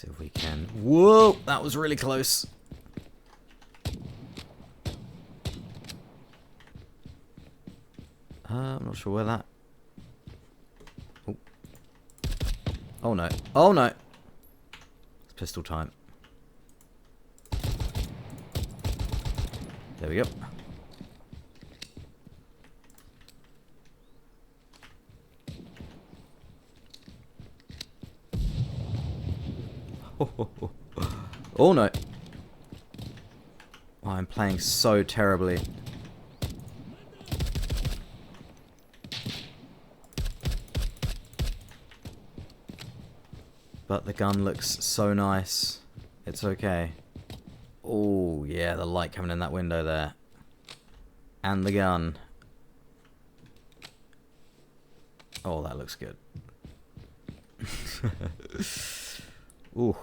See if we can... Whoa! That was really close. I'm not sure where that... Oh. Oh no. Oh no! It's pistol time. There we go. Oh no. Oh, I'm playing so terribly. But the gun looks so nice. It's okay. Oh yeah, the light coming in that window there. And the gun. Oh, that looks good. Ooh.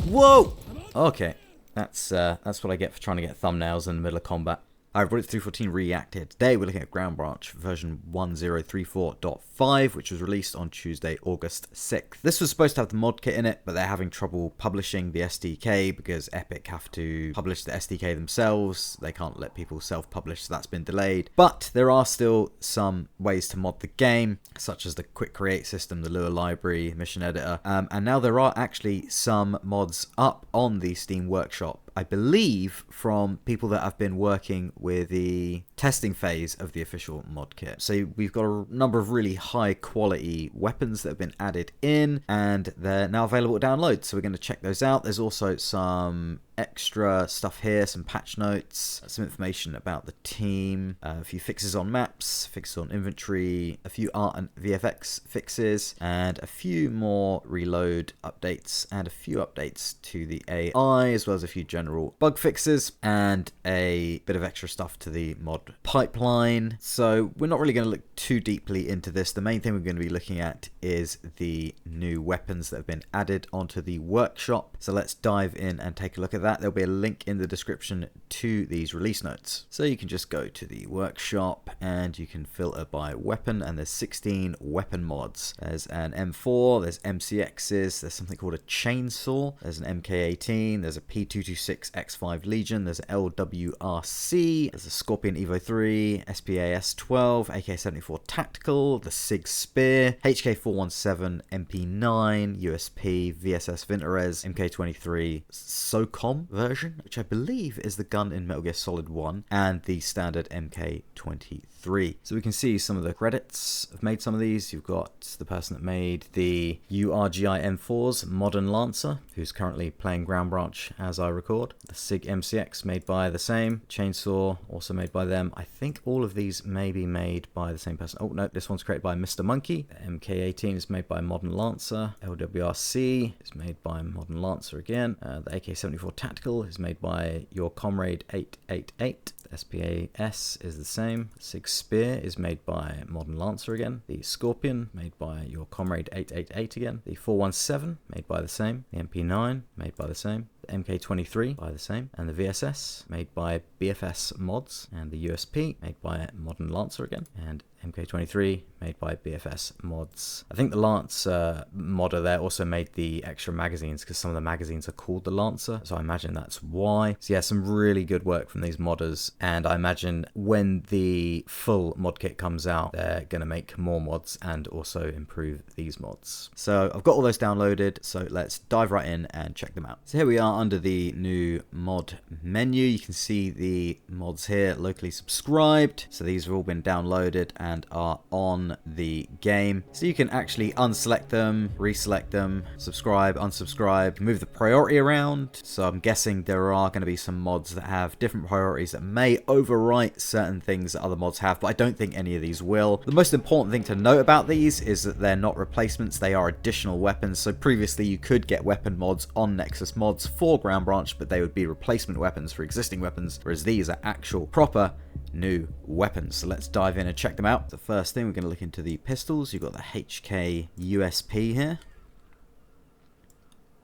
Whoa! Okay. That's what I get for trying to get thumbnails in the middle of combat. Alright, Bullet 314 reacted. Today we're looking at Ground Branch version 1034.5, which was released on Tuesday, August 6th. This was supposed to have the Modkit in it, but they're having trouble publishing the SDK because Epic have to publish the SDK themselves. They can't let people self-publish, so that's been delayed. But there are still some ways to mod the game, such as the Quick Create system, the Lua library, mission editor, and now there are actually some mods up on the Steam Workshop, I believe, from people that have been working with the testing phase of the official mod kit. So we've got a number of really high quality weapons that have been added in, and they're now available to download. So we're going to check those out. There's also some extra stuff here, some patch notes, some information about the team, a few fixes on maps, fixes on inventory, a few art and VFX fixes, and a few more reload updates, and a few updates to the AI, as well as a few general bug fixes, and a bit of extra stuff to the mod pipeline. So we're not really going to look too deeply into this. The main thing we're going to be looking at is the new weapons that have been added onto the workshop. So let's dive in and take a look at that. There'll be a link in the description to these release notes. So you can just go to the workshop and you can filter by weapon, and there's 16 weapon mods. There's an M4, there's MCXs, there's something called a chainsaw, there's an MK18, there's a P226 X5 Legion, there's an LWRC, there's a Scorpion Evo 3, SPAS 12, AK-74 Tactical, the Sig Spear, HK417 MP9, USP, VSS Vintorez, MK23 SOCOM version, which I believe is the gun in Metal Gear Solid 1, and the standard MK23. So we can see some of the credits have made some of these. You've got the person that made the URGI M4's Modern Lancer, who's currently playing Ground Branch as I record. The Sig MCX made by the same. Chainsaw also made by them. I think all of these may be made by the same person. Oh no, this one's created by Mr. Monkey. The MK18 is made by Modern Lancer. LWRC is made by Modern Lancer again. The AK-74 Tactical is made by Your Comrade 888. The SPAS is the same. Sig Spear is made by Modern Lancer again. The Scorpion made by Your Comrade 888 again. The 417 made by the same. The MP9 made by the same. The MK23 by the same. And the VSS made by BFS Mods. And the USP made by Modern Lancer again. And MK23 made by BFS Mods. I think the Lancer modder there also made the extra magazines, because some of the magazines are called the Lancer, so I imagine that's why. So yeah, some really good work from these modders, and I imagine when the full mod kit comes out, they're going to make more mods and also improve these mods. So I've got all those downloaded, so let's dive right in and check them out. So here we are under the new mod menu. You can see the mods here, locally subscribed. So these have all been downloaded and are on the game. So you can actually unselect them, reselect them, subscribe, unsubscribe, move the priority around. So I'm guessing there are going to be some mods that have different priorities that may overwrite certain things that other mods have, but I don't think any of these will. The most important thing to note about these is that they're not replacements, they are additional weapons. So previously you could get weapon mods on Nexus Mods for Ground Branch, but they would be replacement weapons for existing weapons, whereas these are actual proper new weapons. So let's dive in and check them out. The first thing, we're going to look into the pistols. You've got the HK USP here,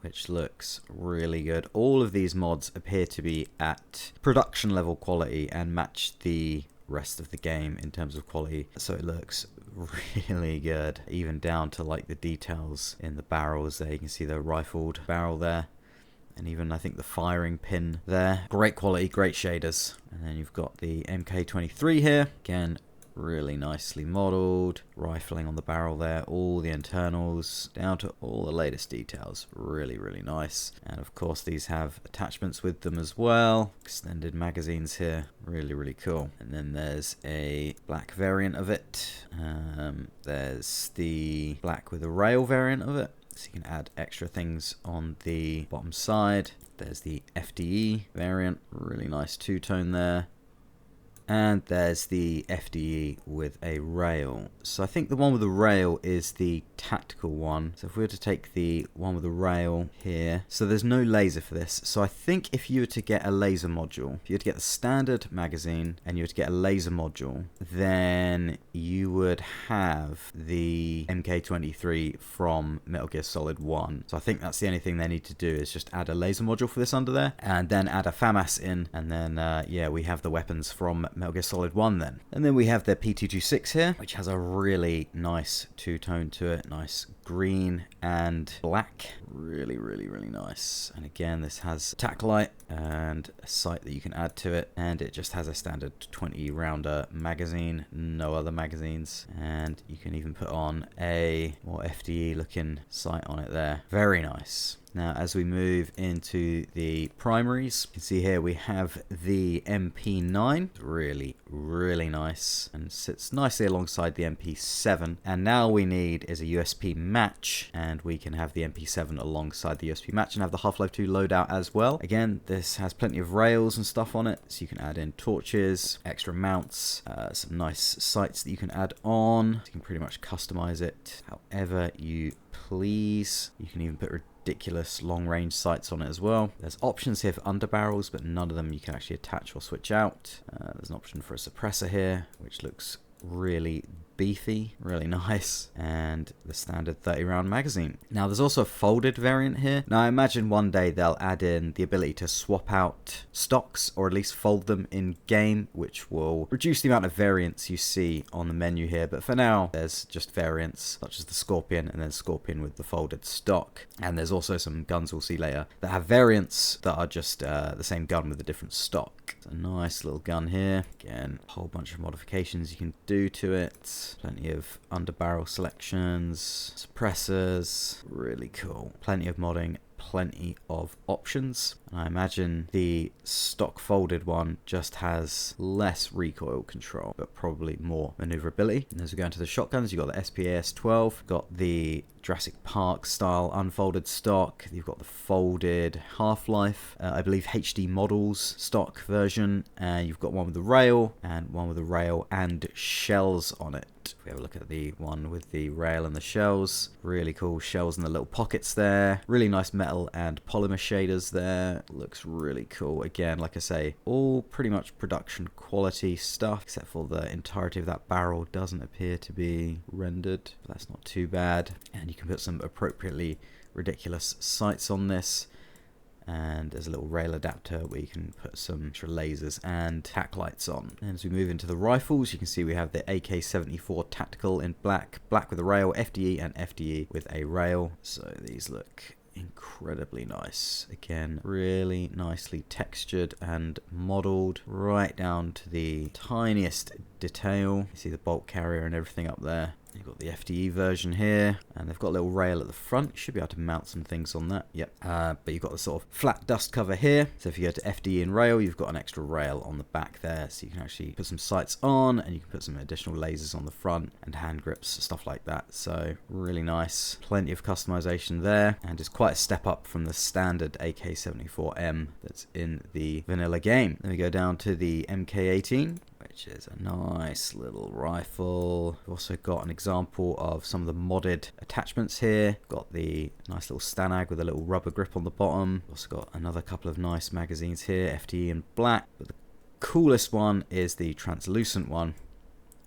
which looks really good. All of these mods appear to be at production level quality and match the rest of the game in terms of quality. So it looks really good, even down to like the details in the barrels there. You can see the rifled barrel there, and even I think the firing pin there. Great quality, great shaders. And then you've got the MK23 here, again really nicely modeled, rifling on the barrel there, all the internals down to all the latest details. Really nice. And of course these have attachments with them as well, extended magazines here, really cool. And then there's a black variant of it. There's the black with a rail variant of it, so you can add extra things on the bottom side. There's the FDE variant, really nice two-tone there. And there's the FDE with a rail. So I think the one with the rail is the tactical one. So if we were to take the one with the rail here, so there's no laser for this. So I think if you were to get a laser module, if you were to get the standard magazine and you were to get a laser module, then you would have the MK23 from Metal Gear Solid 1. So I think that's the only thing they need to do, is just add a laser module for this under there, and then add a FAMAS in, and then yeah, we have the weapons from Metal Gear Solid 1 then. And then we have the P226 here, which has a really nice two-tone to it. Nice green and black. Really nice. And again, this has a tack light and a sight that you can add to it. And it just has a standard 20 rounder magazine. No other magazines. And you can even put on a more FDE looking sight on it there. Very nice. Now, as we move into the primaries, you can see here we have the MP9. Really nice, and sits nicely alongside the MP7. And now we need is a USP match, and we can have the MP7 alongside the USP match and have the Half-Life 2 loadout as well. Again, this has plenty of rails and stuff on it, so you can add in torches, extra mounts, some nice sights that you can add on. You can pretty much customize it however you please. You can even put ridiculous long-range sights on it as well. There's options here for underbarrels, but none of them you can actually attach or switch out. There's an option for a suppressor here, which looks really beefy, really nice, and the standard 30 round magazine. Now there's also a folded variant here. Now I imagine one day they'll add in the ability to swap out stocks, or at least fold them in game, which will reduce the amount of variants you see on the menu here. But for now, there's just variants such as the Scorpion, and then Scorpion with the folded stock. And there's also some guns we'll see later that have variants that are just the same gun with a different stock. It's a nice little gun here. Again, a whole bunch of modifications you can do to it. Plenty of underbarrel selections, suppressors, really cool. Plenty of modding, plenty of options. And I imagine the stock folded one just has less recoil control, but probably more maneuverability. And as we go into the shotguns, you've got the SPAS-12, got the Jurassic Park style unfolded stock, you've got the folded Half-Life, I believe HD models stock version, and you've got one with the rail and one with the rail and shells on it. If we have a look at the one with the rail and the shells, really cool shells in the little pockets there, really nice metal and polymer shaders there, looks really cool. Again, like I say, all pretty much production quality stuff, except for the entirety of that barrel doesn't appear to be rendered, but that's not too bad. And you can put some appropriately ridiculous sights on this. And there's a little rail adapter where you can put some extra lasers and tack lights on. And as we move into the rifles, you can see we have the AK-74 Tactical in black, black with a rail, FDE, and FDE with a rail. So these look incredibly nice. Again, really nicely textured and modeled right down to the tiniest detail. You see the bolt carrier and everything up there. You've got the FDE version here, and they've got a little rail at the front. You should be able to mount some things on that. Yep. But you've got the sort of flat dust cover here. So if you go to FDE and rail, you've got an extra rail on the back there. So you can actually put some sights on, and you can put some additional lasers on the front and hand grips, stuff like that. So really nice. Plenty of customization there, and it's quite a step up from the standard AK-74M that's in the vanilla game. Then we go down to the MK18, which is a nice little rifle. We've also got an example of some of the modded attachments here. Got the nice little Stanag with a little rubber grip on the bottom. Also got another couple of nice magazines here, FDE in black. But the coolest one is the translucent one,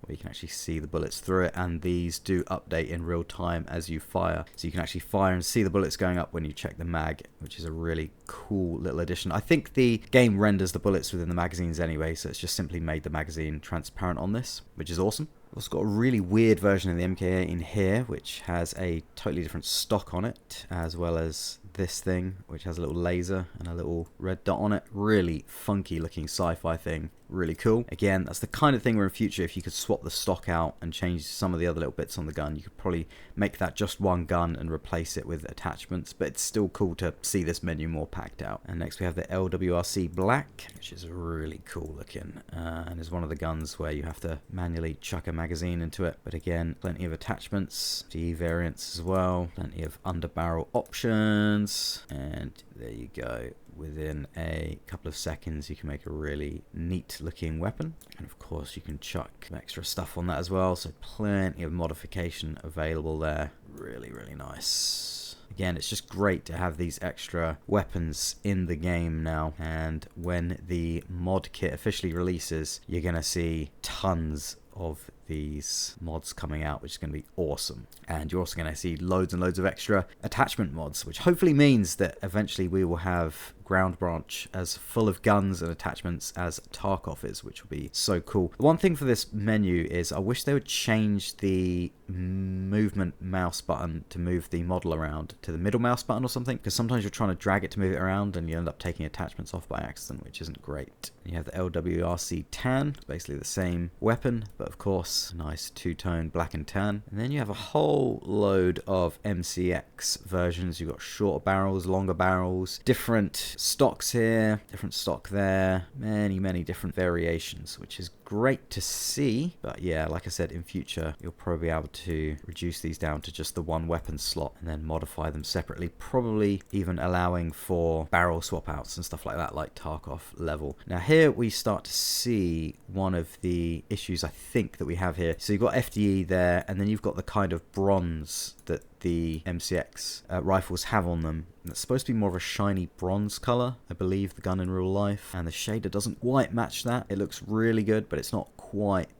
where you can actually see the bullets through it, and these do update in real time as you fire. So you can actually fire and see the bullets going up when you check the mag, which is a really cool little addition. I think the game renders the bullets within the magazines anyway, so it's just simply made the magazine transparent on this, which is awesome. We've also got a really weird version of the MK18 here, which has a totally different stock on it, as well as this thing, which has a little laser and a little red dot on it. Really funky looking sci-fi thing. Really cool. Again, that's the kind of thing where in future, if you could swap the stock out and change some of the other little bits on the gun, you could probably make that just one gun and replace it with attachments, but it's still cool to see this menu more packed out. And next we have the LWRC Black, which is really cool looking, and is one of the guns where you have to manually chuck a magazine into it. But again, plenty of attachments, DE variants as well, plenty of underbarrel options, and there you go. Within a couple of seconds you can make a really neat looking weapon, and of course you can chuck extra stuff on that as well, so plenty of modification available there. Really nice. Again, it's just great to have these extra weapons in the game now, and when the mod kit officially releases, you're gonna see tons of these mods coming out, which is going to be awesome. And you're also going to see loads and loads of extra attachment mods, which hopefully means that eventually we will have Ground Branch as full of guns and attachments as Tarkov is, which will be so cool. The one thing for this menu is I wish they would change the movement mouse button to move the model around to the middle mouse button or something, because sometimes you're trying to drag it to move it around and you end up taking attachments off by accident, which isn't great. And you have the LWRC Tan, basically the same weapon, but of course nice two-tone black and tan. And then you have a whole load of MCX versions. You've got shorter barrels, longer barrels, different stocks here, different stock there, many different variations, which is great to see. But yeah, like I said, in future you'll probably be able to reduce these down to just the one weapon slot and then modify them separately, probably even allowing for barrel swap outs and stuff like that, like Tarkov level. Now here we start to see one of the issues I think that we have here. So you've got FDE there, and then you've got the kind of bronze that the MCX rifles have on them. It's supposed to be more of a shiny bronze color, I believe, the gun in real life, and the shader doesn't quite match that. It looks really good, but it's not quite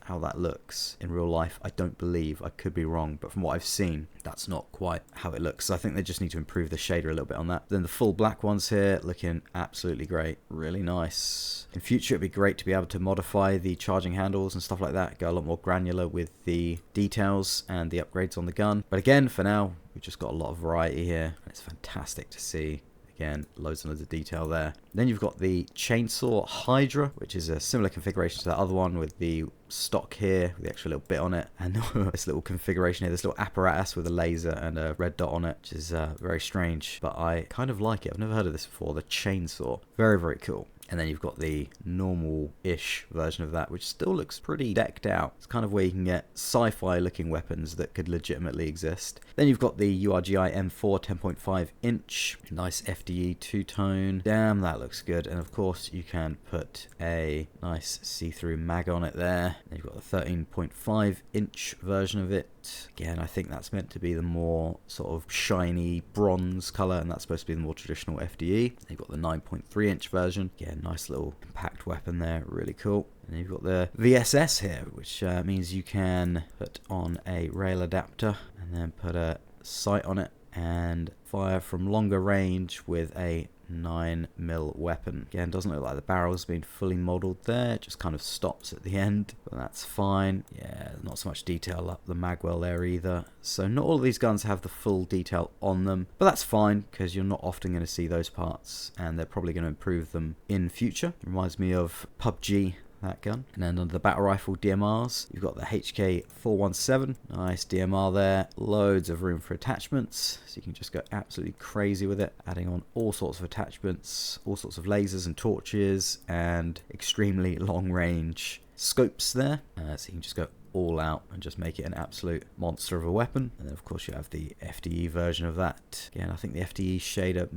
how that looks in real life, I don't believe. I could be wrong, but from what I've seen, that's not quite how it looks. So I think they just need to improve the shader a little bit on that. Then the full black ones here, looking absolutely great. Really nice. In future, it'd be great to be able to modify the charging handles and stuff like that, go a lot more granular with the details and the upgrades on the gun. But again, for now, we've just got a lot of variety here, and it's fantastic to see. Again, loads and loads of detail there. Then you've got the Chainsaw Hydra, which is a similar configuration to that other one with the stock here with the extra little bit on it, and this little configuration here, this little apparatus with a laser and a red dot on it, which is very strange, but I kind of like it. I've never heard of this before, the Chainsaw. Very cool. And then you've got the normal-ish version of that, which still looks pretty decked out. It's kind of where you can get sci-fi looking weapons that could legitimately exist. Then you've got the URGI M4 10.5 inch. Nice FDE two-tone. Damn, that looks good. And of course, you can put a nice see-through mag on it there. Then you've got the 13.5 inch version of it. Again, I think that's meant to be the more sort of shiny bronze color, and that's supposed to be the more traditional FDE. Then you've got the 9.3 inch version. Again, nice little compact weapon there, really cool. And then you've got the VSS here, which means you can put on a rail adapter and then put a sight on it and fire from longer range with a 9mm weapon. Again, doesn't look like the barrel's been fully modeled there, it just kind of stops at the end, but that's fine. Yeah, not so much detail up the magwell there either, so not all of these guns have the full detail on them, but that's fine because you're not often going to see those parts, and they're probably going to improve them in future. Reminds me of PUBG, that gun. And then under the battle rifle DMRs, you've got the HK417, nice DMR there, loads of room for attachments, so you can just go absolutely crazy with it, adding on all sorts of attachments, all sorts of lasers and torches, and extremely long range scopes there, so you can just go all out and just make it an absolute monster of a weapon. And then of course you have the FDE version of that. Again, I think the FDE shader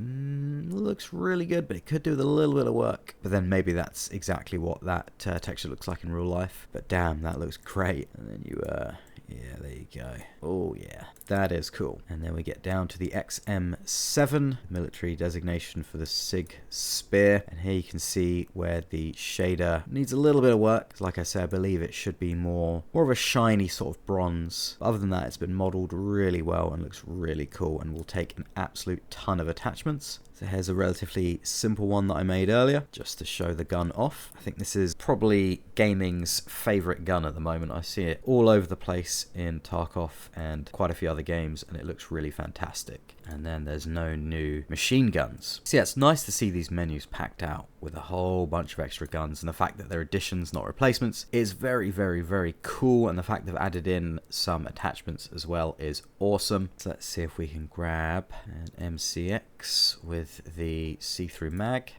looks really good, but it could do with a little bit of work. But then maybe that's exactly what that texture looks like in real life. But damn, that looks great. And then you yeah, there you go. Oh yeah, that is cool. And then we get down to the XM7, military designation for the Sig Spear. And here you can see where the shader needs a little bit of work. Like like I said, I believe it should be more of a shiny sort of bronze. But other than that, it's been modeled really well and looks really cool and will take an absolute ton of attachments. So here's a relatively simple one that I made earlier, just to show the gun off. I think this is probably gaming's favorite gun at the moment. I see it all over the place in Tarkov and quite a few other games, and it looks really fantastic. And then there's no new machine guns. So yeah, it's nice to see these menus packed out with a whole bunch of extra guns, and the fact that they're additions, not replacements, is very, very, very cool. And the fact they've added in some attachments as well is awesome. So let's see if we can grab an MCX with the see-through mag.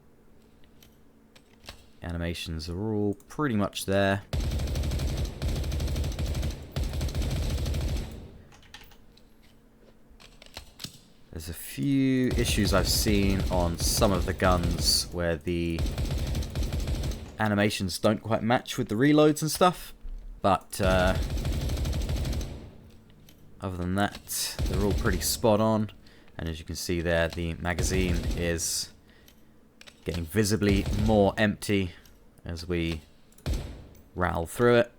Animations are all pretty much there. There's a few issues I've seen on some of the guns where the animations don't quite match with the reloads and stuff, but other than that, they're all pretty spot on. And as you can see there, the magazine is getting visibly more empty as we rattle through it.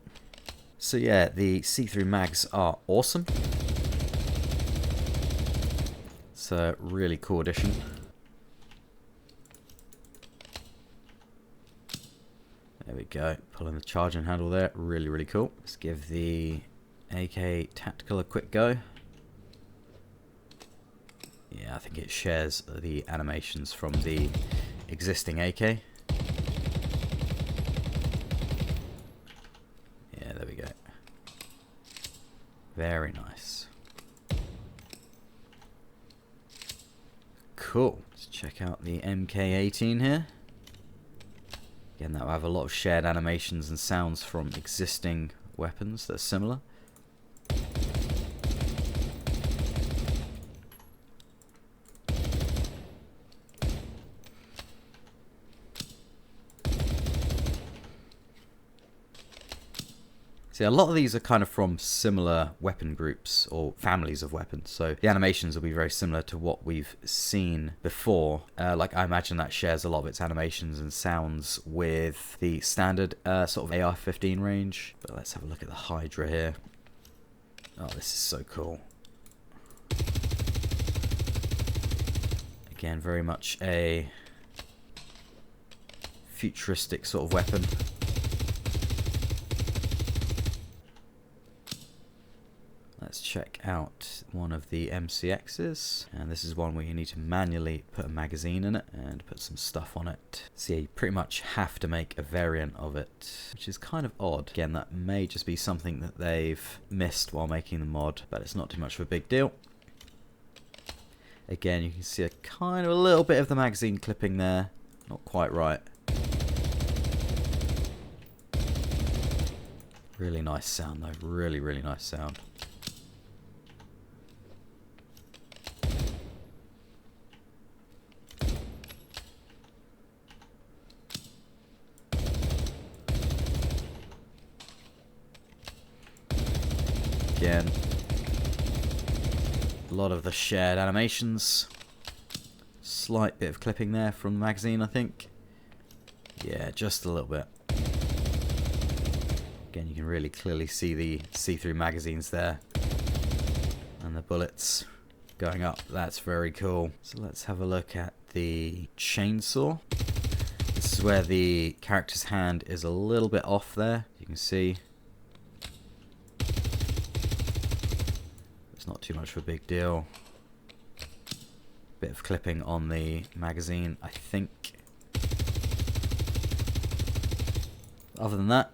So yeah, the see-through mags are awesome. It's a really cool addition. There we go, pulling the charging handle there, really, really cool. Let's give the AK Tactical a quick go. Yeah, I think it shares the animations from the existing AK. Yeah, there we go. Very nice. Cool. Let's check out the MK18 here. Again, that will have a lot of shared animations and sounds from existing weapons that are similar. See, a lot of these are kind of from similar weapon groups or families of weapons, so the animations will be very similar to what we've seen before. Like I imagine that shares a lot of its animations and sounds with the standard sort of AR-15 range. But let's have a look at the Hydra here. Oh, this is so cool. Again, very much a futuristic sort of weapon. Let's check out one of the MCXs, and this is one where you need to manually put a magazine in it and put some stuff on it. So yeah, you pretty much have to make a variant of it, which is kind of odd. Again, that may just be something that they've missed while making the mod, but it's not too much of a big deal. Again, you can see a kind of a little bit of the magazine clipping there, not quite right. Really nice sound though, really, really nice sound. Again, a lot of the shared animations. Slight bit of clipping there from the magazine, I think. Yeah, just a little bit. Again, you can really clearly see the see-through magazines there. And the bullets going up. That's very cool. So let's have a look at the chainsaw. This is where the character's hand is a little bit off there. You can see. It's not too much of a big deal. Bit of clipping on the magazine, I think. Other than that,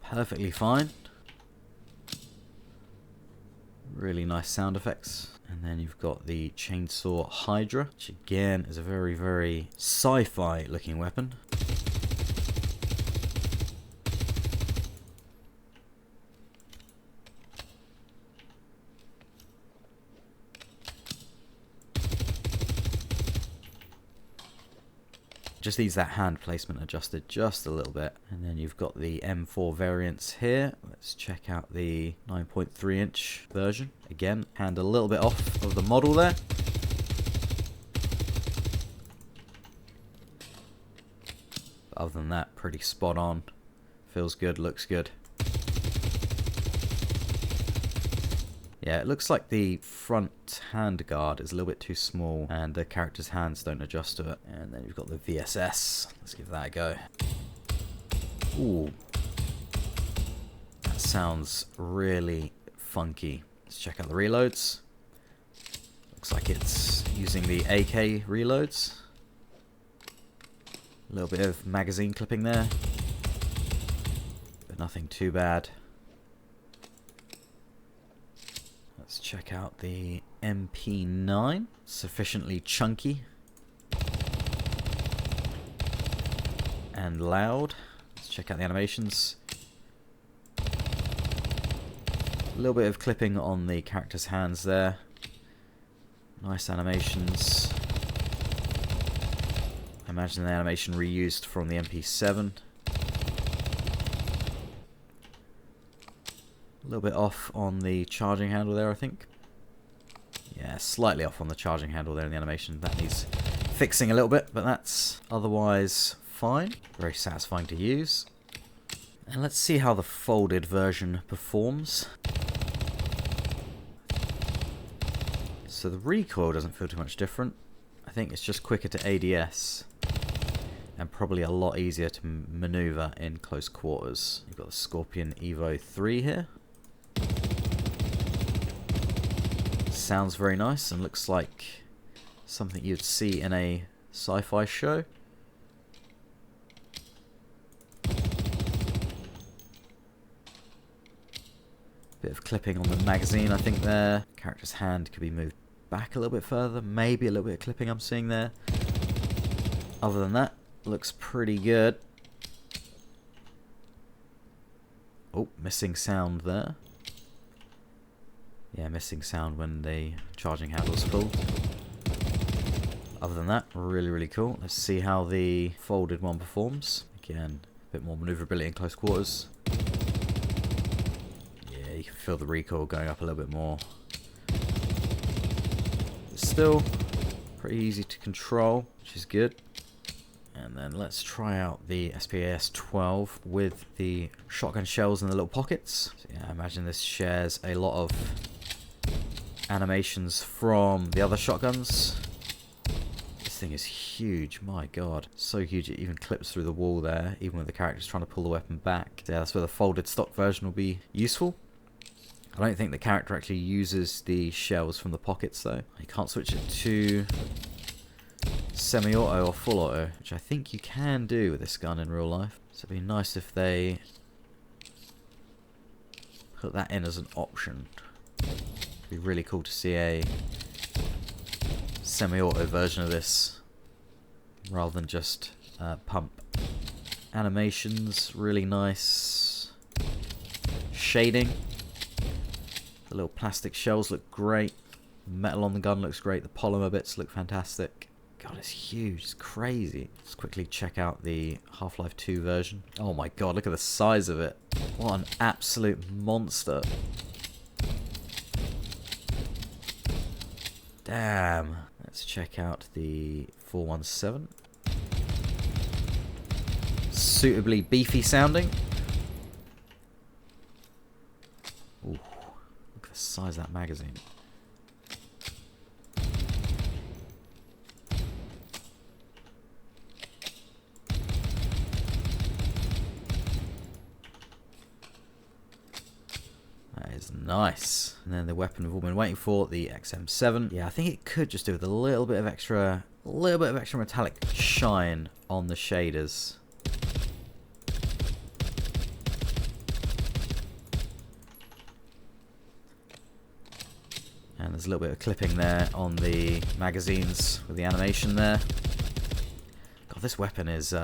perfectly fine. Really nice sound effects. And then you've got the chainsaw Hydra, which again is a very, very sci-fi looking weapon. Just needs that hand placement adjusted just a little bit. And then you've got the M4 variants here. Let's check out the 9.3 inch version. Again, hand a little bit off of the model there. But other than that, pretty spot on. Feels good, looks good. Yeah, it looks like the front hand guard is a little bit too small and the character's hands don't adjust to it. And then you've got the VSS. Let's give that a go. Ooh. That sounds really funky. Let's check out the reloads. Looks like it's using the AK reloads. A little bit of magazine clipping there. But nothing too bad. Let's check out the MP9. Sufficiently chunky. And loud. Let's check out the animations. A little bit of clipping on the character's hands there. Nice animations. I imagine the animation reused from the MP7. A little bit off on the charging handle there, I think. Yeah, slightly off on the charging handle there in the animation. That needs fixing a little bit, but that's otherwise fine. Very satisfying to use. And let's see how the folded version performs. So the recoil doesn't feel too much different. I think it's just quicker to ADS. And probably a lot easier to maneuver in close quarters. You've got the Scorpion Evo 3 here. Sounds very nice and looks like something you'd see in a sci-fi show. Bit of clipping on the magazine, I think there. Character's hand could be moved back a little bit further. Maybe a little bit of clipping I'm seeing there. Other than that, looks pretty good. Oh, missing sound there. Yeah, missing sound when the charging handle's pulled. Other than that, really, really cool. Let's see how the folded one performs. Again, a bit more maneuverability in close quarters. Yeah, you can feel the recoil going up a little bit more. It's still pretty easy to control, which is good. And then let's try out the SPAS-12 with the shotgun shells in the little pockets. So yeah, I imagine this shares a lot of animations from the other shotguns. This thing is huge, my god. So huge it even clips through the wall there, even with the characters trying to pull the weapon back. So yeah, that's where the folded stock version will be useful. I don't think the character actually uses the shells from the pockets though. You can't switch it to semi-auto or full auto, which I think you can do with this gun in real life. So it'd be nice if they put that in as an option. It'd be really cool to see a semi-auto version of this rather than just pump. Animations, really nice. Shading. The little plastic shells look great. The metal on the gun looks great. The polymer bits look fantastic. God, it's huge. It's crazy. Let's quickly check out the Half-Life 2 version. Oh my god, look at the size of it. What an absolute monster. Damn. Let's check out the 417. Suitably beefy sounding. Ooh, look at the size of that magazine. Nice. And then the weapon we've all been waiting for, the XM7. Yeah, I think it could just do with a little bit of extra metallic shine on the shaders. And there's a little bit of clipping there on the magazines with the animation there. God, this weapon is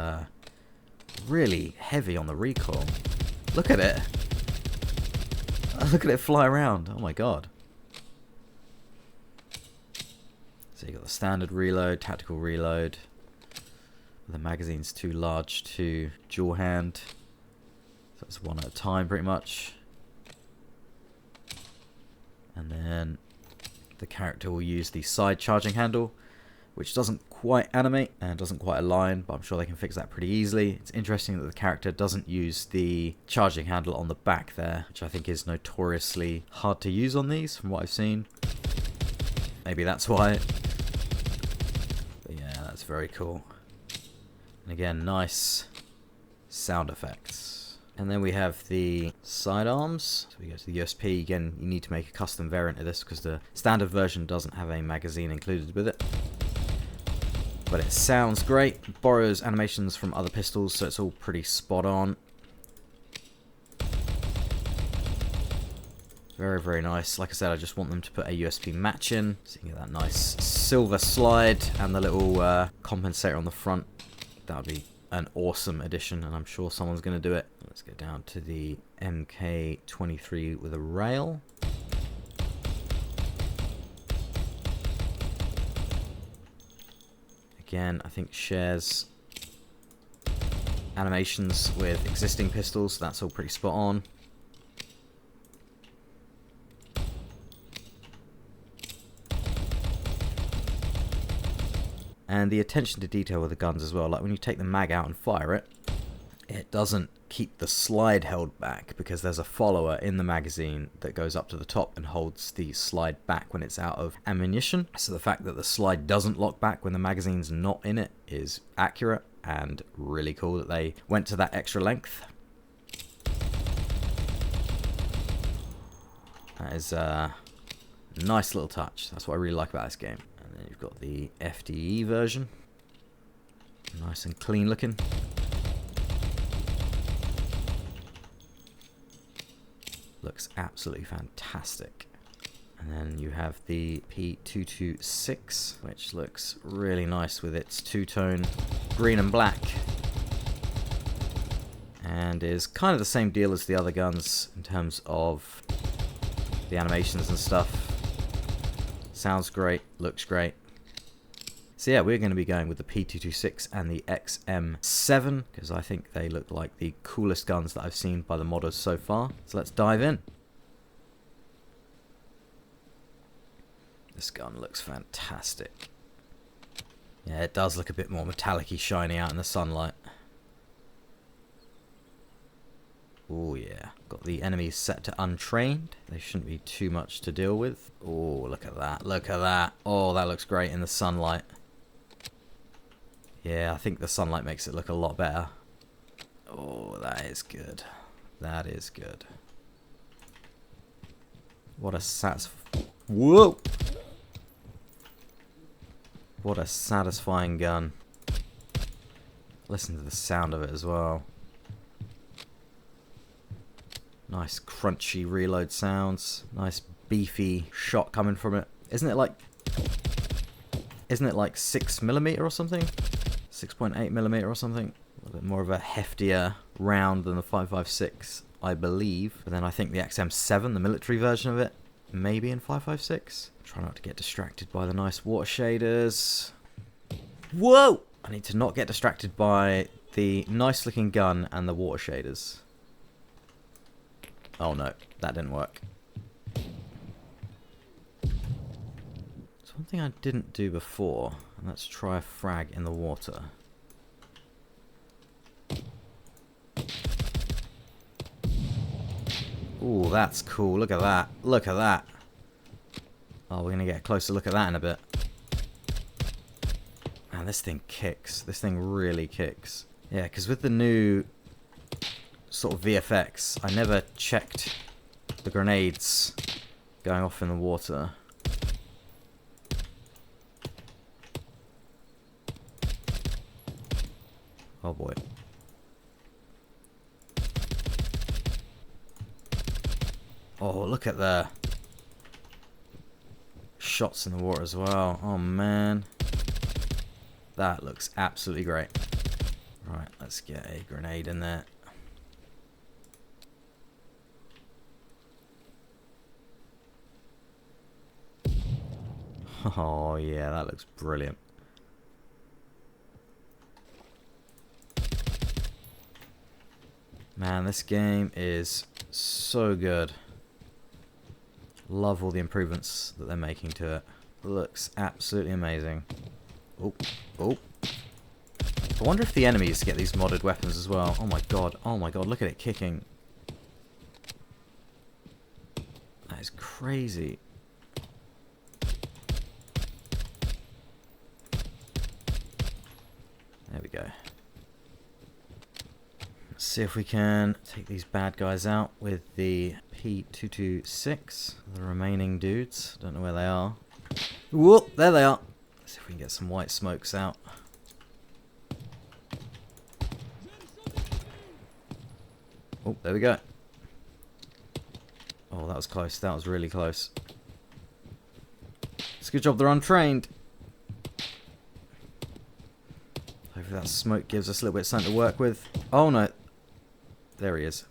really heavy on the recoil. Look at it. Look at it fly around. Oh my god. So you got the standard reload, tactical reload. The magazine's too large to dual hand. So it's one at a time pretty much. And then the character will use the side charging handle. which doesn't quite animate and doesn't quite align, but I'm sure they can fix that pretty easily. It's interesting that the character doesn't use the charging handle on the back there, which I think is notoriously hard to use on these from what I've seen. Maybe that's why. But yeah, that's very cool. And again, nice sound effects. And then we have the sidearms. So we go to the USP. Again, you need to make a custom variant of this because the standard version doesn't have a magazine included with it. But it sounds great. It borrows animations from other pistols, so it's all pretty spot on. Very, very nice. Like I said, I just want them to put a USP match in, so you can get that nice silver slide and the little compensator on the front. That would be an awesome addition, and I'm sure someone's going to do it. Let's go down to the MK23 with a rail. Again, I think shares animations with existing pistols, so that's all pretty spot on. And the attention to detail with the guns as well, like when you take the mag out and fire it, it doesn't keep the slide held back because there's a follower in the magazine that goes up to the top and holds the slide back when it's out of ammunition. So the fact that the slide doesn't lock back when the magazine's not in it is accurate and really cool that they went to that extra length. That is a nice little touch. That's what I really like about this game. And then you've got the FDE version. Nice and clean looking. Looks absolutely fantastic. And then you have the P226, which looks really nice with its two-tone green and black. And is kind of the same deal as the other guns in terms of the animations and stuff. Sounds great, looks great. So yeah, we're going to be going with the P226 and the XM7 because I think they look like the coolest guns that I've seen by the modders so far. So let's dive in. This gun looks fantastic. Yeah, it does look a bit more metallic-y, shiny out in the sunlight. Oh yeah, got the enemies set to untrained. They shouldn't be too much to deal with. Oh, look at that, look at that. Oh, that looks great in the sunlight. Yeah, I think the sunlight makes it look a lot better. Oh, that is good. That is good. What a Whoa! What a satisfying gun. Listen to the sound of it as well. Nice crunchy reload sounds. Nice beefy shot coming from it. Isn't it like 6mm or something? 6.8mm or something? A little bit more of a heftier round than the 5.56, I believe. But then I think the XM7, the military version of it, maybe in 5.56. Try not to get distracted by the nice water shaders. Whoa! I need to not get distracted by the nice looking gun and the water shaders. Oh no, that didn't work. It's one thing I didn't do before, and let's try a frag in the water. Ooh, that's cool. Look at that. Look at that. Oh, we're going to get a closer look at that in a bit. Man, this thing kicks. This thing really kicks. Yeah, because with the new sort of VFX, I never checked the grenades going off in the water. Oh boy. Oh, look at the shots in the water as well. Oh man. That looks absolutely great. Right, let's get a grenade in there. Oh yeah, that looks brilliant. Man, this game is so good. Love all the improvements that they're making to it. Looks absolutely amazing. Oh, oh. I wonder if the enemies get these modded weapons as well. Oh my god, look at it kicking. That is crazy. There we go. Let's see if we can take these bad guys out with the P226. The remaining dudes. Don't know where they are. Whoop, there they are. Let's see if we can get some white smokes out. Oh, there we go. Oh, that was close. That was really close. It's a good job they're untrained. Hopefully that smoke gives us a little bit of something to work with. Oh no. There he is.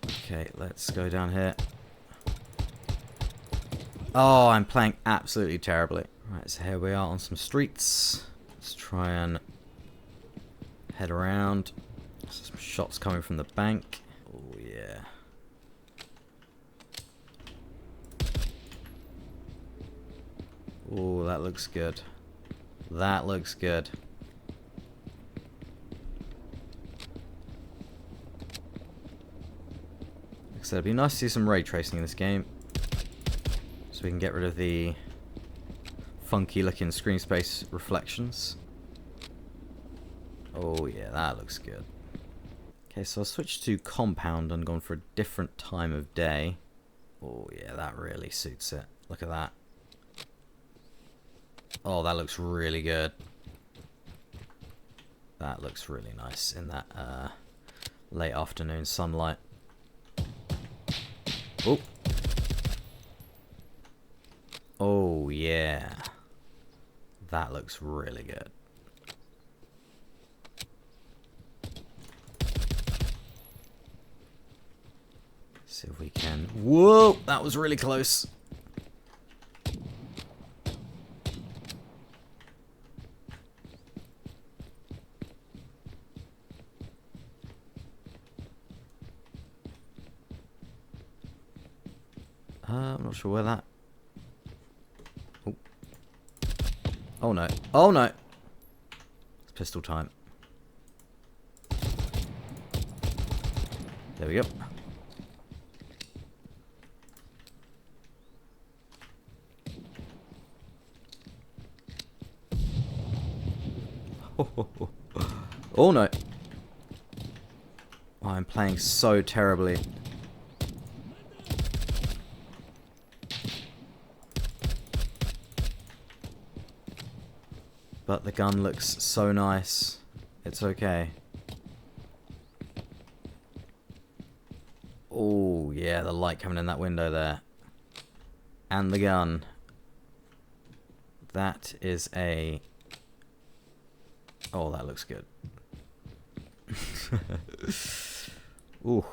Okay, let's go down here. Oh, I'm playing absolutely terribly. Right, so here we are on some streets. Let's try and head around. Some shots coming from the bank. Oh yeah. Oh, that looks good. That looks good. Like I said, it'd be nice to see some ray tracing in this game, so we can get rid of the funky looking screen space reflections. Oh yeah, that looks good. Okay, so I'll switch to compound and gone for a different time of day. Oh yeah, that really suits it. Look at that. Oh, that looks really good. That looks really nice in that late afternoon sunlight. Oh. Oh yeah. That looks really good. See if we can. Whoa, that was really close. I'm not sure where that. Oh. Oh no. Oh no. It's pistol time. There we go. Oh no. Oh, I'm playing so terribly. But the gun looks so nice. It's okay. Oh yeah, the light coming in that window there. And the gun. That is a... Oh, that looks good. Ooh.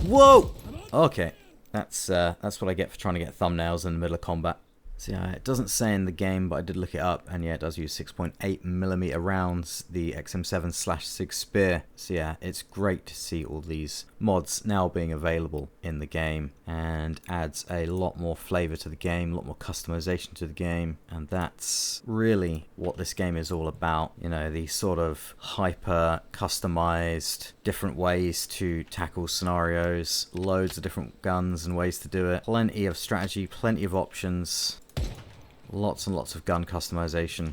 Whoa! Okay. That's what I get for trying to get thumbnails in the middle of combat. So yeah, it doesn't say in the game, but I did look it up, and yeah, it does use 6.8mm rounds, the XM7 / Sig Spear. So yeah, it's great to see all these mods now being available in the game, and adds a lot more flavor to the game, a lot more customization to the game, and that's really what this game is all about. You know, these sort of hyper customized different ways to tackle scenarios, loads of different guns and ways to do it, plenty of strategy, plenty of options. Lots and lots of gun customization.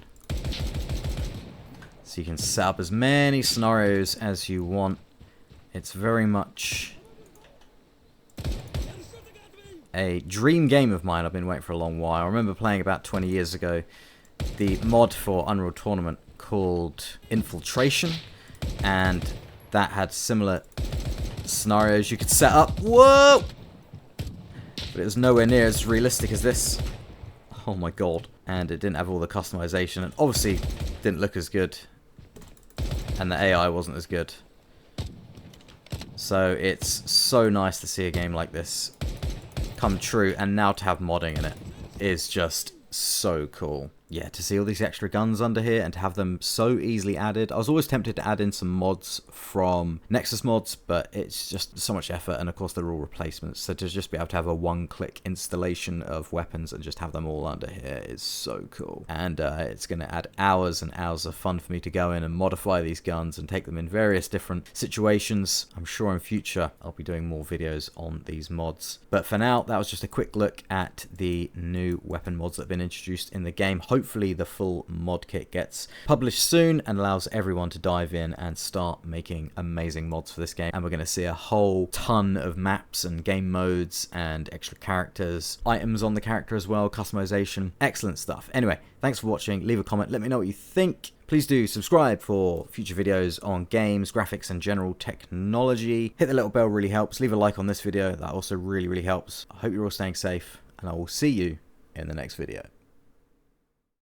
So you can set up as many scenarios as you want. It's very much a dream game of mine. I've been waiting for a long while. I remember playing about 20 years ago the mod for Unreal Tournament called Infiltration, and that had similar scenarios you could set up. Whoa! But it was nowhere near as realistic as this. Oh my god. And it didn't have all the customization, and obviously didn't look as good, and the AI wasn't as good. So it's so nice to see a game like this come true, and now to have modding in it is just so cool. yeah, to see all these extra guns under here and to have them so easily added. I was always tempted to add in some mods from Nexus mods, but it's just so much effort, and of course they're all replacements. So to just be able to have a one-click installation of weapons and just have them all under here is so cool. And it's going to add hours and hours of fun for me to go in and modify these guns and take them in various different situations. I'm sure in future I'll be doing more videos on these mods. But for now, that was just a quick look at the new weapon mods that have been introduced in the game. Hopefully the full mod kit gets published soon and allows everyone to dive in and start making amazing mods for this game. And we're going to see a whole ton of maps and game modes and extra characters, items on the character as well, customization, excellent stuff. Anyway, thanks for watching. Leave a comment, let me know what you think. Please do subscribe for future videos on games, graphics, and general technology. Hit the little bell, really helps. Leave a like on this video, that also really helps. I hope you're all staying safe, and I will see you in the next video.